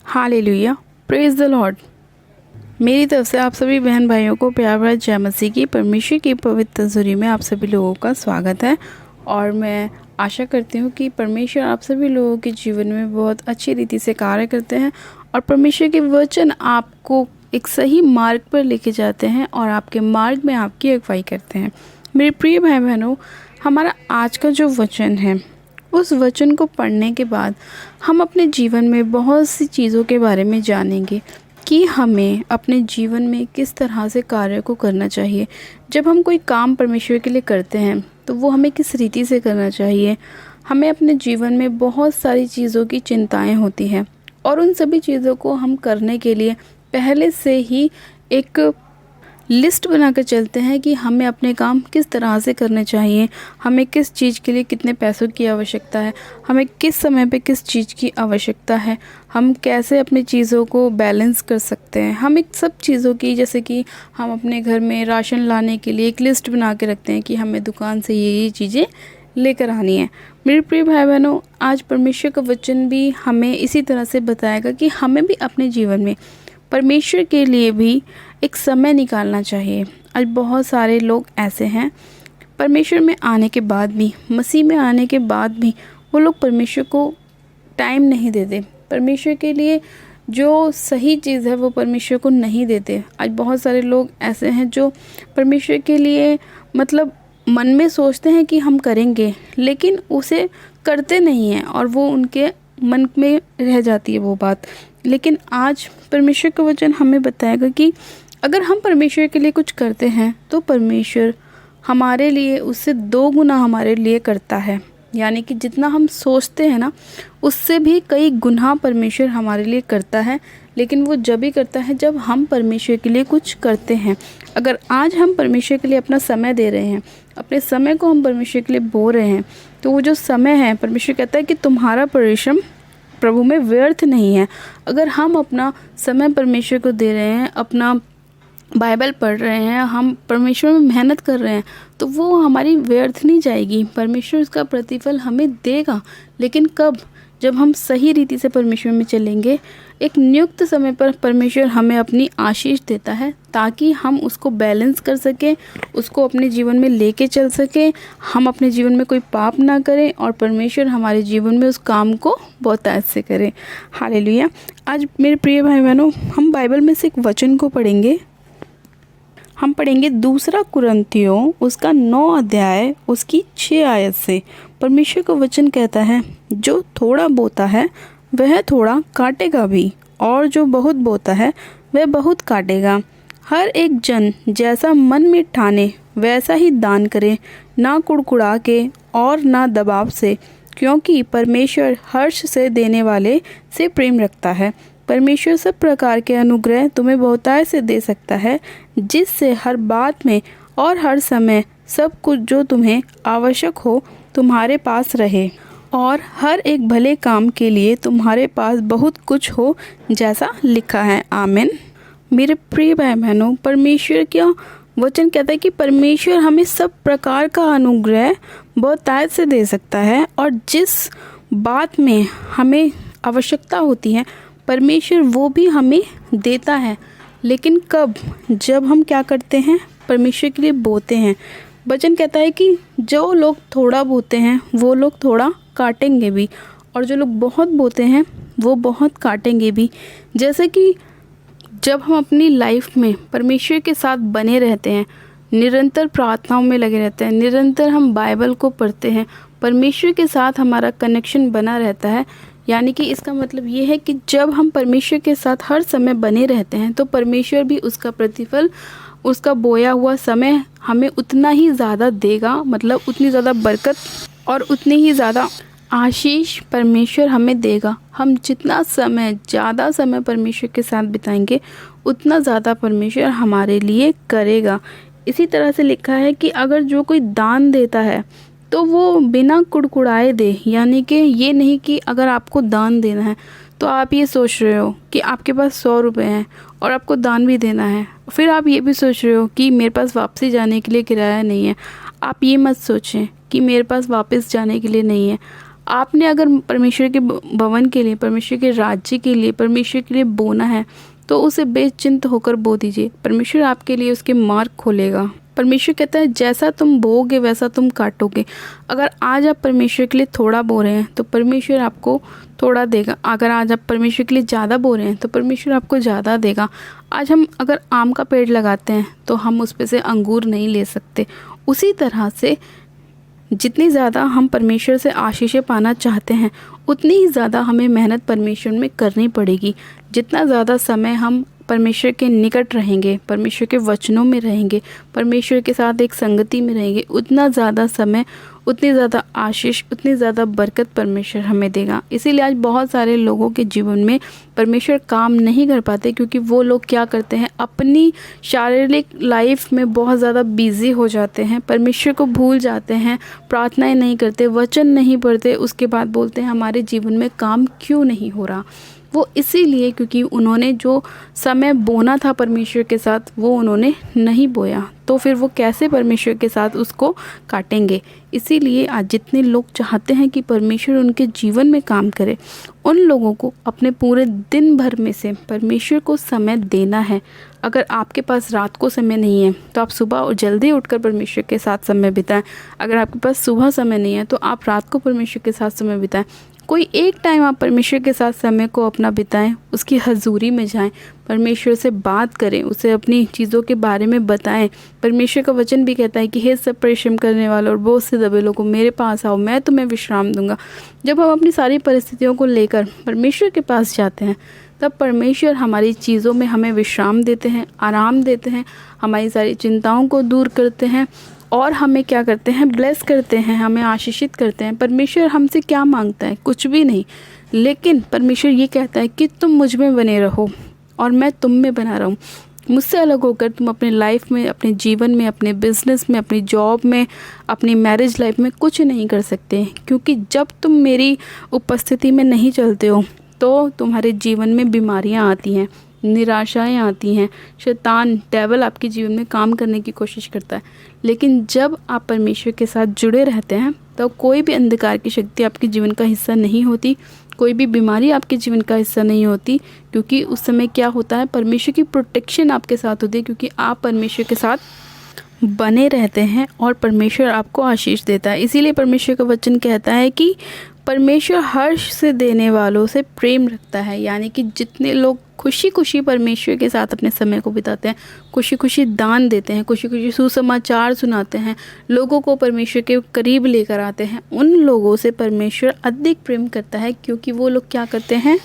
Hallelujah, praise the Lord. मेरी तरफ से आप सभी बहन भाइयों को प्यार भरा जय मसीह की परमेश्वर की पवित्र हज़ूरी में आप सभी लोगों का स्वागत है। और मैं आशा करती हूँ कि परमेश्वर आप सभी लोगों के जीवन में बहुत अच्छी रीति से कार्य करते हैं और परमेश्वर के वचन आपको एक सही मार्ग पर लेके जाते हैं और आपके मार्ग में आपकी अगुवाई करते हैं। मेरे प्रिय भाई बहनों, हमारा आज का जो वचन है उस वचन को पढ़ने के बाद हम अपने जीवन में बहुत सी चीज़ों के बारे में जानेंगे कि हमें अपने जीवन में किस तरह से कार्य को करना चाहिए। जब हम कोई काम परमेश्वर के लिए करते हैं तो वो हमें किस रीति से करना चाहिए। हमें अपने जीवन में बहुत सारी चीज़ों की चिंताएं होती हैं और उन सभी चीज़ों को हम करने के लिए पहले से ही एक लिस्ट बनाकर चलते हैं कि हमें अपने काम किस तरह से करने चाहिए, हमें किस चीज़ के लिए कितने पैसों की आवश्यकता है, हमें किस समय पे किस चीज़ की आवश्यकता है, हम कैसे अपनी चीज़ों को बैलेंस कर सकते हैं। हम एक सब चीज़ों की, जैसे कि हम अपने घर में राशन लाने के लिए एक लिस्ट बना के रखते हैं कि हमें दुकान से ये चीज़ें लेकर आनी है। मेरे प्रिय भाई बहनों, आज परमेश्वर का वचन भी हमें इसी तरह से बताएगा कि हमें भी अपने जीवन में परमेश्वर के लिए भी एक समय निकालना चाहिए। आज बहुत सारे लोग ऐसे हैं, परमेश्वर में आने के बाद भी, मसीह में आने के बाद भी वो लोग परमेश्वर को टाइम नहीं देते। परमेश्वर के लिए जो सही चीज़ है वो परमेश्वर को नहीं देते। आज बहुत सारे लोग ऐसे हैं जो परमेश्वर के लिए मन में सोचते हैं कि हम करेंगे, लेकिन उसे करते नहीं हैं और वो उनके मन में रह जाती है वो बात। लेकिन आज परमेश्वर का वचन हमें बताएगा कि अगर हम परमेश्वर के लिए कुछ करते हैं तो परमेश्वर हमारे लिए उससे 2 गुना हमारे लिए करता है। यानी कि जितना हम सोचते हैं ना, उससे भी कई गुना परमेश्वर हमारे लिए करता है। लेकिन वो जब ही करता है जब हम परमेश्वर के लिए कुछ करते हैं। अगर आज हम परमेश्वर के लिए अपना समय दे रहे हैं, अपने समय को हम परमेश्वर के लिए बो रहे हैं, तो वो जो समय है, परमेश्वर कहता है कि तुम्हारा परिश्रम प्रभु में व्यर्थ नहीं है। अगर हम अपना समय परमेश्वर को दे रहे हैं, अपना बाइबल पढ़ रहे हैं, हम परमेश्वर में मेहनत कर रहे हैं, तो वो हमारी व्यर्थ नहीं जाएगी। परमेश्वर उसका प्रतिफल हमें देगा। लेकिन कब? जब हम सही रीति से परमेश्वर में चलेंगे। एक नियुक्त समय पर परमेश्वर हमें अपनी आशीष देता है ताकि हम उसको बैलेंस कर सकें, उसको अपने जीवन में लेके चल सकें, हम अपने जीवन में कोई पाप ना करें और परमेश्वर हमारे जीवन में उस काम को बहुतायत से करें। हालेलुया। आज मेरे प्रिय भाई बहनों, हम बाइबल में से एक वचन को पढ़ेंगे। हम पढ़ेंगे 2 कुरिन्थियों उसका 9 अध्याय उसकी 6 आयत से। परमेश्वर का वचन कहता है, जो थोड़ा बोता है वह थोड़ा काटेगा भी, और जो बहुत बोता है वह बहुत काटेगा। हर एक जन जैसा मन में ठाने वैसा ही दान करे, ना कुड़कुड़ा के और ना दबाव से, क्योंकि परमेश्वर हर्ष से देने वाले से प्रेम रखता है। परमेश्वर सब प्रकार के अनुग्रह तुम्हें बहुतायत से दे सकता है, जिससे हर बात में और हर समय सब कुछ जो तुम्हें आवश्यक हो तुम्हारे पास रहे, और हर एक भले काम के लिए तुम्हारे पास बहुत कुछ हो, जैसा लिखा है। आमीन। मेरे प्रिय भाई बहनों, परमेश्वर का वचन कहता है कि परमेश्वर हमें सब प्रकार का अनुग्रह बहुतायत से दे सकता है, और जिस बात में हमें आवश्यकता होती है परमेश्वर वो भी हमें देता है। लेकिन कब? जब हम क्या करते हैं? परमेश्वर के लिए बोते हैं। वचन कहता है कि जो लोग थोड़ा बोते हैं वो लोग थोड़ा काटेंगे भी, और जो लोग बहुत बोते हैं वो बहुत काटेंगे भी। जैसे कि जब हम अपनी लाइफ में परमेश्वर के साथ बने रहते हैं, निरंतर प्रार्थनाओं में लगे रहते हैं, निरंतर हम बाइबल को पढ़ते हैं, परमेश्वर के साथ हमारा कनेक्शन बना रहता है, यानी कि इसका मतलब ये है कि जब हम परमेश्वर के साथ हर समय बने रहते हैं तो परमेश्वर भी उसका प्रतिफल, उसका बोया हुआ समय हमें उतना ही ज़्यादा देगा। मतलब उतनी ज़्यादा बरकत और उतनी ही ज़्यादा आशीष परमेश्वर हमें देगा। हम जितना समय, ज़्यादा समय परमेश्वर के साथ बिताएंगे उतना ज़्यादा परमेश्वर हमारे लिए करेगा। इसी तरह से लिखा है कि अगर जो कोई दान देता है तो वो बिना कुड़कुड़ाए दे। यानी कि ये नहीं कि अगर आपको दान देना है तो आप ये सोच रहे हो कि आपके पास 100 रुपये हैं और आपको दान भी देना है, फिर आप ये भी सोच रहे हो कि मेरे पास वापसी जाने के लिए किराया नहीं है। आप ये मत सोचें कि मेरे पास वापस जाने के लिए नहीं है। आपने अगर परमेश्वर के भवन के लिए, परमेश्वर के राज्य के लिए, परमेश्वर के लिए बोना है तो उसे बेचिंत होकर बो दीजिए। परमेश्वर आपके लिए उसके मार्ग खोलेगा। परमेश्वर कहता है जैसा तुम बोओगे वैसा तुम काटोगे। अगर आज आप परमेश्वर के लिए थोड़ा बो रहे हैं तो परमेश्वर आपको थोड़ा देगा। अगर आज आप परमेश्वर के लिए ज़्यादा बो रहे हैं तो परमेश्वर आपको ज़्यादा देगा। आज हम अगर आम का पेड़ लगाते हैं तो हम उस पे से अंगूर नहीं ले सकते। उसी तरह से जितनी ज़्यादा हम परमेश्वर से आशीषें पाना चाहते हैं उतनी ही ज़्यादा हमें मेहनत परमेश्वर में करनी पड़ेगी। जितना ज़्यादा समय हम परमेश्वर के निकट रहेंगे, परमेश्वर के वचनों में रहेंगे, परमेश्वर के साथ एक संगति में रहेंगे, उतना ज़्यादा समय, उतनी ज़्यादा आशीष, उतनी ज़्यादा बरकत परमेश्वर हमें देगा। इसीलिए आज बहुत सारे लोगों के जीवन में परमेश्वर काम नहीं कर पाते, क्योंकि वो लोग क्या करते हैं, अपनी शारीरिक लाइफ में बहुत ज़्यादा बिजी हो जाते हैं, परमेश्वर को भूल जाते हैं, प्रार्थनाएं नहीं करते, वचन नहीं पढ़ते, उसके बाद बोलते हैं हमारे जीवन में काम क्यों नहीं हो रहा। वो इसीलिए क्योंकि उन्होंने जो समय बोना था परमेश्वर के साथ वो उन्होंने नहीं बोया, तो फिर वो कैसे परमेश्वर के साथ उसको काटेंगे। इसीलिए आज जितने लोग चाहते हैं कि परमेश्वर उनके जीवन में काम करे, उन लोगों को अपने पूरे दिन भर में से परमेश्वर को समय देना है। अगर आपके पास रात को समय नहीं है तो आप सुबह जल्दी उठकर परमेश्वर के साथ समय बिताएं। अगर आपके पास सुबह समय नहीं है तो आप रात को परमेश्वर के साथ समय बिताएं। कोई एक टाइम आप परमेश्वर के साथ समय को अपना बिताएं, उसकी हजूरी में जाएं, परमेश्वर से बात करें, उसे अपनी चीज़ों के बारे में बताएं। परमेश्वर का वचन भी कहता है कि हे सब परिश्रम करने वालों और बोझ से दबे लोगों मेरे पास आओ, मैं तुम्हें विश्राम दूंगा। जब हम अपनी सारी परिस्थितियों को लेकर परमेश्वर के पास जाते हैं तब परमेश्वर हमारी चीज़ों में हमें विश्राम देते हैं, आराम देते हैं, हमारी सारी चिंताओं को दूर करते हैं और हमें क्या करते हैं, ब्लेस करते हैं, हमें आशीषित करते हैं। परमेश्वर हमसे क्या मांगता है, कुछ भी नहीं, लेकिन परमेश्वर ये कहता है कि तुम मुझ में बने रहो और मैं तुम में बना रहूं। मुझसे अलग होकर तुम अपने लाइफ में, अपने जीवन में, अपने बिजनेस में, अपनी जॉब में, अपनी मैरिज लाइफ में कुछ नहीं कर सकते, क्योंकि जब तुम मेरी उपस्थिति में नहीं चलते हो तो तुम्हारे जीवन में बीमारियां आती हैं, निराशाएं आती हैं, शैतान डेविल आपके जीवन में काम करने की कोशिश करता है। लेकिन जब आप परमेश्वर के साथ जुड़े रहते हैं तो कोई भी अंधकार की शक्ति आपके जीवन का हिस्सा नहीं होती, कोई भी बीमारी आपके जीवन का हिस्सा नहीं होती, क्योंकि उस समय क्या होता है, परमेश्वर की प्रोटेक्शन आपके साथ होती है, क्योंकि आप परमेश्वर के साथ बने रहते हैं और परमेश्वर आपको आशीष देता है। इसीलिए परमेश्वर का वचन कहता है कि परमेश्वर हर्ष से देने वालों से प्रेम रखता है। यानी कि जितने लोग खुशी खुशी परमेश्वर के साथ अपने समय को बिताते हैं, खुशी खुशी दान देते हैं, खुशी खुशी सुसमाचार सुनाते हैं, लोगों को परमेश्वर के करीब लेकर आते हैं, उन लोगों से परमेश्वर अधिक प्रेम करता है, क्योंकि वो लोग क्या करते हैं,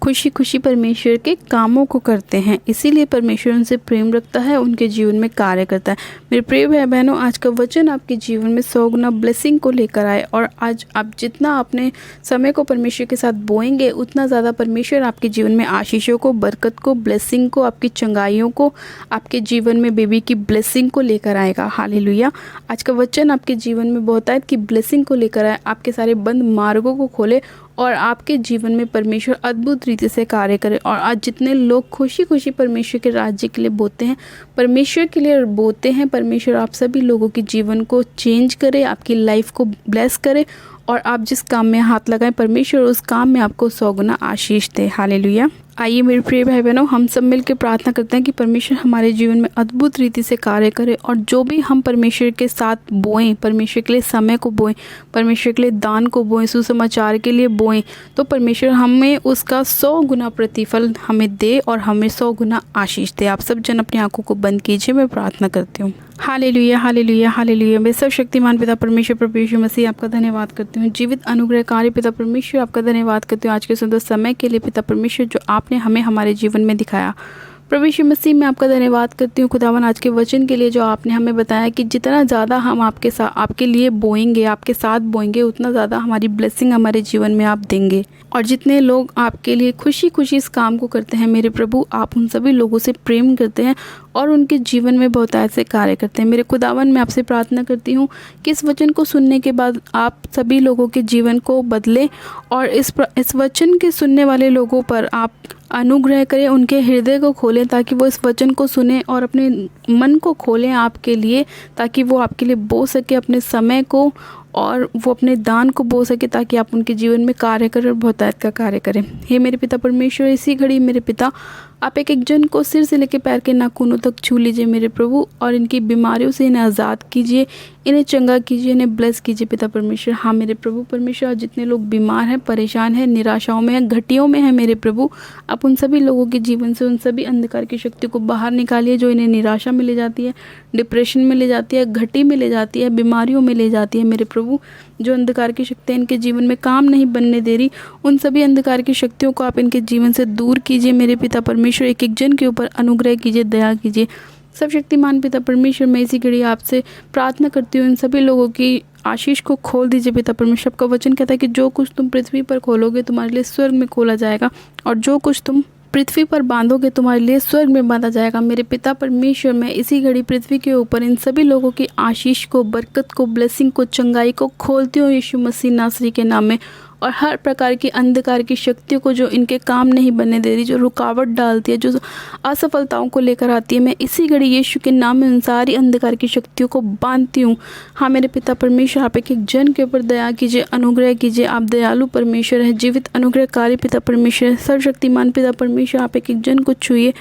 खुशी खुशी परमेश्वर के कामों को करते हैं। इसीलिए परमेश्वर उनसे प्रेम रखता है, उनके जीवन में कार्य करता है। मेरे प्रिय भाई बहनों, आज का वचन आपके जीवन में 100 गुना ब्लेसिंग को लेकर आए, और आज आप जितना अपने समय को परमेश्वर के साथ बोएंगे उतना ज़्यादा परमेश्वर आपके जीवन में आशीषों को, बरकत को, ब्लेसिंग को, आपकी चंगाइयों को, आपके जीवन में बेबी की ब्लेसिंग को लेकर आएगा। हालेलुया। आज का वचन आपके जीवन में बहुतायत की ब्लेसिंग को लेकर आए, आपके सारे बंद मार्गों को खोले और आपके जीवन में परमेश्वर अद्भुत रीति से कार्य करे। और आज जितने लोग खुशी खुशी परमेश्वर के राज्य के लिए बोते हैं, परमेश्वर के लिए बोते हैं, परमेश्वर आप सभी लोगों के जीवन को चेंज करे, आपकी लाइफ को ब्लेस करे, और आप जिस काम में हाथ लगाएं परमेश्वर उस काम में आपको 100 गुना आशीष दे। हालेलुया। आइए मेरे प्रिय भाई बहनों, हम सब मिलकर प्रार्थना करते हैं कि परमेश्वर हमारे जीवन में अद्भुत रीति से कार्य करे, और जो भी हम परमेश्वर के साथ बोएं, परमेश्वर के लिए समय को बोएं, परमेश्वर के लिए दान को बोएं, सुसमाचार के लिए बोएं, तो परमेश्वर हमें उसका 100 गुना प्रतिफल हमें दे और हमें 100 गुना आशीष दे। आप सब जन अपनी आंखों को बंद कीजिए, मैं प्रार्थना करती हूँ। Hallelujah, hallelujah, hallelujah. मैं सर्वशक्तिमान पिता परमेश्वर प्रभु यीशु मसीह आपका धन्यवाद करती हूँ। जीवित अनुग्रहकारी पिता परमेश्वर आपका धन्यवाद करती हूँ आज के सुंदर समय के लिए पिता परमेश्वर, जो आपने हमें हमारे जीवन में दिखाया। प्रभु यीशु मसीह मैं आपका धन्यवाद करती हूँ खुदावन आज के वचन के लिए, जो आपने हमें बताया कि जितना ज़्यादा हम आपके साथ, आपके लिए बोएंगे, आपके साथ बोएंगे, उतना ज़्यादा हमारी ब्लेसिंग हमारे जीवन में आप देंगे। और जितने लोग आपके लिए खुशी खुशी इस काम को करते हैं मेरे प्रभु, आप उन सभी लोगों से प्रेम करते हैं और उनके जीवन में बहुतायत से कार्य करते हैं। मेरे खुदावन मैं आपसे प्रार्थना करती हूँ कि इस वचन को सुनने के बाद आप सभी लोगों के जीवन को बदलें, और इस वचन के सुनने वाले लोगों पर आप अनुग्रह करें, उनके हृदय को खोलें ताकि वो इस वचन को सुने और अपने मन को खोलें आपके लिए, ताकि वो आपके लिए बो सके अपने समय को और वो अपने दान को बो सके ताकि आप उनके जीवन में कार्य करें और बहुतायत का कार्य करें। हे मेरे पिता परमेश्वर, इसी घड़ी मेरे पिता आप एक एक जन को सिर से लेकर पैर के नाखूनों तक छू लीजिए मेरे प्रभु, और इनकी बीमारियों से इन्हें आज़ाद कीजिए, इन्हें चंगा कीजिए, इन्हें ब्लेस कीजिए पिता परमेश्वर। हाँ मेरे प्रभु परमेश्वर, और जितने लोग बीमार हैं, परेशान हैं, निराशाओं में हैं, घटियों में हैं मेरे प्रभु, आप उन सभी लोगों के जीवन से उन सभी अंधकार की शक्ति को बाहर निकालिए जो इन्हें निराशा में ले जाती है, डिप्रेशन में ले जाती है, घटी में ले जाती है, बीमारियों में ले जाती है मेरे प्रभु। जो अंधकार की शक्ति इनके जीवन में काम नहीं बनने दे रही, उन सभी अंधकार की शक्तियों को आप इनके जीवन से दूर कीजिए मेरे पिता परमेश्वर। एक एक जन के ऊपर अनुग्रह कीजिए, दया कीजिए। सब शक्तिमान पिता परमेश्वर, मैं इसी घड़ी आपसे प्रार्थना करती हूँ, इन सभी लोगों की आशीष को खोल दीजिए पिता परमेश्वर। आपका वचन कहता है कि जो कुछ तुम पृथ्वी पर खोलोगे तुम्हारे लिए स्वर्ग में खोला जाएगा, और जो कुछ तुम पृथ्वी पर बांधोगे तुम्हारे लिए स्वर्ग में बांधा जाएगा। मेरे पिता परमेश्वर, मैं इसी घड़ी पृथ्वी के ऊपर इन सभी लोगों की आशीष को, बरकत को, ब्लेसिंग को, चंगाई को खोलती हूँ यीशु मसीह नासरी के नाम में। और हर प्रकार की अंधकार की शक्तियों को जो इनके काम नहीं बनने दे रही, जो रुकावट डालती है, जो असफलताओं को लेकर आती है, मैं इसी घड़ी यीशु के नाम में उन सारी अंधकार की शक्तियों को बांधती हूँ। हाँ मेरे पिता परमेश्वर, आप एक एक जन के ऊपर दया कीजिए, अनुग्रह कीजिए। आप दयालु परमेश्वर है, जीवित अनुग्रहकारी पिता परमेश्वर, सर्वशक्तिमान पिता परमेश्वर। आप एक एक जन को छूइए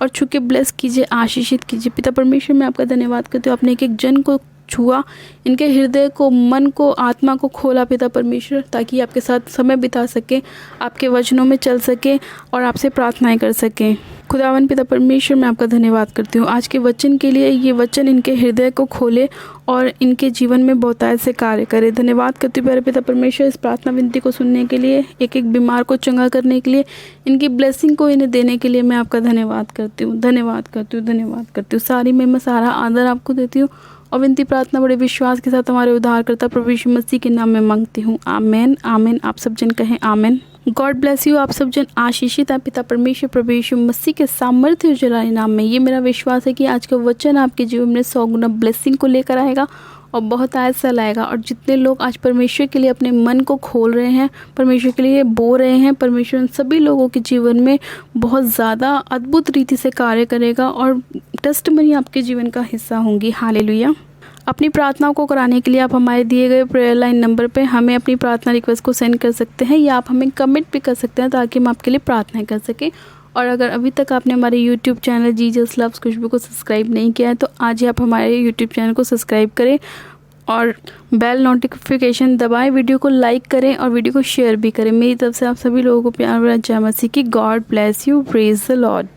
और छू के ब्लेस कीजिए, आशीषित कीजिए पिता परमेश्वर। मैं आपका धन्यवाद करती हूँ, आपने एक एक जन को छुआ, इनके हृदय को, मन को, आत्मा को खोला पिता परमेश्वर, ताकि आपके साथ समय बिता सके, आपके वचनों में चल सके और आपसे प्रार्थनाएं कर सकें। खुदावन पिता परमेश्वर, मैं आपका धन्यवाद करती हूँ आज के वचन के लिए। ये वचन इनके हृदय को खोले और इनके जीवन में बहुतायत से कार्य करे। धन्यवाद करती हूँ प्यारे पिता परमेश्वर, इस प्रार्थना विनती को सुनने के लिए, एक एक बीमार को चंगा करने के लिए, इनकी ब्लेसिंग को इन्हें देने के लिए मैं आपका धन्यवाद करती हूँ, धन्यवाद करती हूँ, धन्यवाद करती हूँ। सारी महिमा, सारा आदर आपको देती हूँ और विनती प्रार्थना बड़े विश्वास के साथ हमारे उद्धारकर्ता प्रभु यीशु मसीह के नाम में मांगती हूँ। आमेन, आमेन। आप सब जन कहें आमेन। God bless you. आप सब जन आशीषित है पिता परमेश्वर प्रभु यीशु मसीह के सामर्थ्य और जलाले नाम में। ये मेरा विश्वास है कि आज का वचन आपके जीवन में 100 गुना ब्लेसिंग को लेकर आएगा और बहुत ऐसा लाएगा। और जितने लोग आज परमेश्वर के लिए अपने मन को खोल रहे हैं, परमेश्वर के लिए बो रहे हैं, परमेश्वर उन सभी लोगों के जीवन में बहुत ज़्यादा अद्भुत रीति से कार्य करेगा और टेस्टमनी आपके जीवन का हिस्सा होंगी। हालेलुया। अपनी प्रार्थनाओं को कराने के लिए आप हमारे दिए गए प्रेयर लाइन नंबर पे हमें अपनी प्रार्थना रिक्वेस्ट को सेंड कर सकते हैं, या आप हमें कमेंट भी कर सकते हैं ताकि हम आपके लिए प्रार्थनाएं कर सकें। और अगर अभी तक आपने हमारे यूट्यूब चैनल जीसस लव्स खुशबू को सब्सक्राइब नहीं किया है तो आज ही आप हमारे यूट्यूब चैनल को सब्सक्राइब करें और बेल नोटिफिकेशन दबाएं, वीडियो को लाइक करें और वीडियो को शेयर भी करें। मेरी तरफ से आप सभी लोगों को प्यार भरा जय मसीह की। God bless you. Praise the Lord.